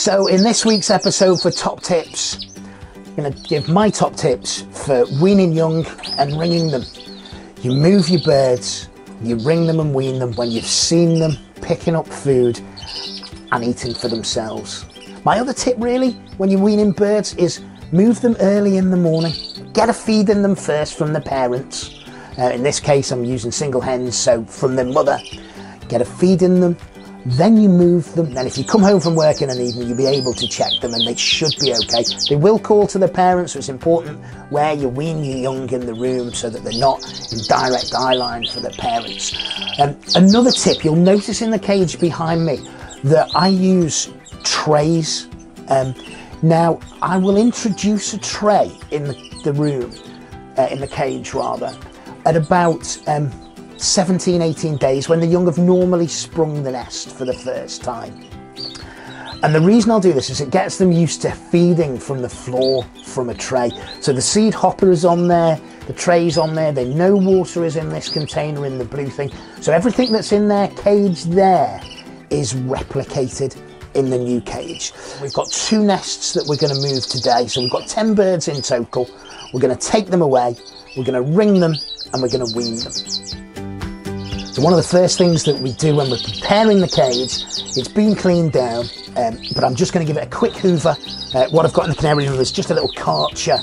So in this week's episode for Top Tips, I'm going to give my top tips for weaning young and ringing them. You move your birds, you ring them and wean them when you've seen them picking up food and eating for themselves. My other tip really, when you're weaning birds, is move them early in the morning. Get a feed in them first from the parents. In this case, I'm using single hens, so from their mother. Get a feed in them, then you move them. Then if you come home from work in an evening, you'll be able to check them and they should be okay. They will call to the parents, so it's important where you wean your young in the room so that they're not in direct eye line for the parents. Another tip, you'll notice in the cage behind me that I use trays. Now, I will introduce a tray in the room, in the cage rather, at about 17, 18 days when the young have normally sprung the nest for the first time. And the reason I'll do this is it gets them used to feeding from the floor from a tray. So the seed hopper is on there, the tray's on there, they know water is in this container in the blue thing. So everything that's in their cage there is replicated in the new cage. We've got 2 nests that we're going to move today. So we've got 10 birds in total. We're going to take them away, we're going to ring them and we're going to wean them. So one of the first things that we do when we're preparing the cage, it's been cleaned down, but I'm just going to give it a quick hoover. What I've got in the canary room is just a little Karcher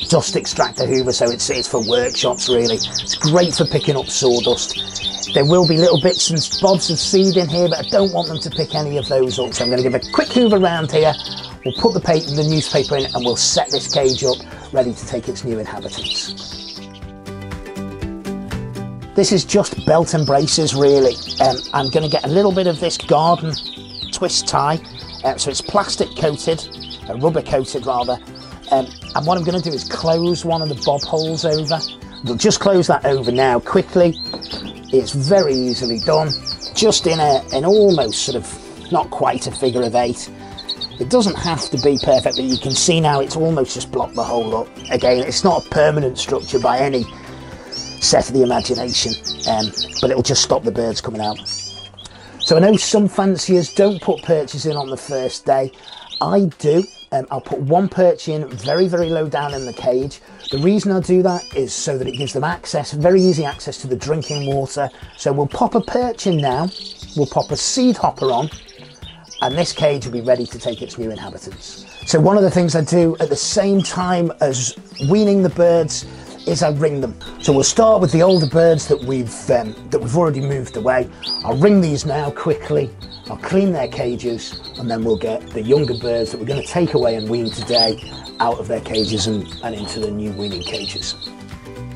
dust extractor hoover, so it's for workshops really. It's great for picking up sawdust. There will be little bits and bobs of seed in here, but I don't want them to pick any of those up. So I'm going to give a quick hoover around here. We'll put the newspaper in and we'll set this cage up ready to take its new inhabitants. This is just belt and braces really. I'm going to get a little bit of this garden twist tie. So it's plastic coated, rubber coated rather. And what I'm going to do is close one of the bob holes over. We'll just close that over now quickly. It's very easily done. Just in almost sort of, not quite a figure of 8. It doesn't have to be perfect, but you can see now it's almost just blocked the hole up. Again, it's not a permanent structure by any set of the imagination, but it'll just stop the birds coming out. So I know some fanciers don't put perches in on the first day. I do. I'll put 1 perch in very, very low down in the cage. The reason I do that is so that it gives them access, very easy access to the drinking water. So we'll pop a perch in now, we'll pop a seed hopper on, and this cage will be ready to take its new inhabitants. So one of the things I do at the same time as weaning the birds is I ring them. So we'll start with the older birds that we've already moved away. I'll ring these now quickly, I'll clean their cages, and then we'll get the younger birds that we're going to take away and wean today out of their cages and into the new weaning cages.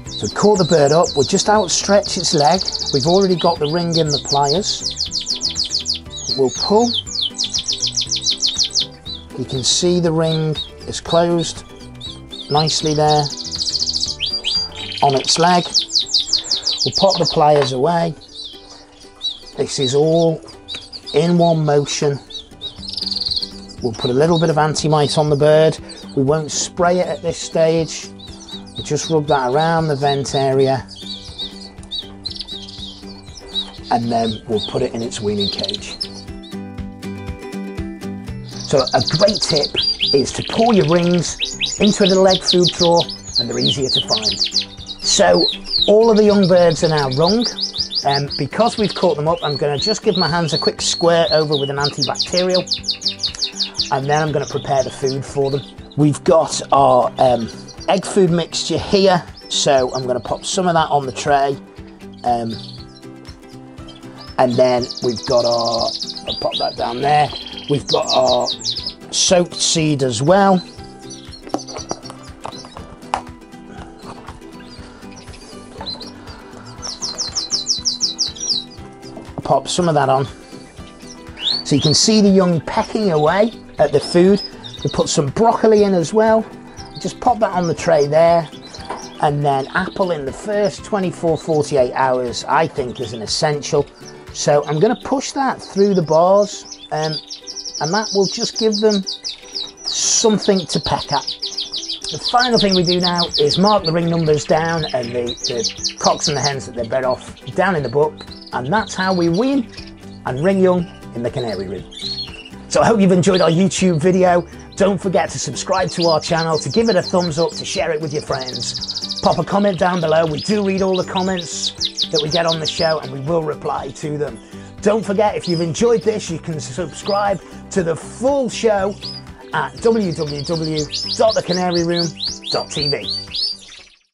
So caught the bird up, we'll just outstretch its leg. We've already got the ring in the pliers. We'll pull. You can see the ring is closed nicely there on its leg. We'll pop the pliers away. This is all in one motion. We'll put a little bit of anti-mite on the bird. We won't spray it at this stage. We'll just rub that around the vent area and then we'll put it in its weaning cage. So a great tip is to pour your rings into a little egg food drawer and they're easier to find. So all of the young birds are now rung. Because we've caught them up, I'm going to just give my hands a quick squirt over with an antibacterial and then I'm going to prepare the food for them. We've got our egg food mixture here, so I'm going to pop some of that on the tray and then we've got our, I'll pop that down there, we've got our soaked seed as well. Pop some of that on. So you can see the young pecking away at the food. We put some broccoli in as well. Just pop that on the tray there. And then apple in the first 24-48 hours, I think, is an essential. So I'm going to push that through the bars and that will just give them something to peck at. The final thing we do now is mark the ring numbers down and the cocks and the hens that they're bred off down in the book. And that's how we wean and ring young in the canary room. So I hope you've enjoyed our YouTube video. Don't forget to subscribe to our channel, to give it a thumbs up, to share it with your friends. Pop a comment down below. We do read all the comments that we get on the show and we will reply to them. Don't forget, if you've enjoyed this, you can subscribe to the full show at www.thecanaryroom.tv.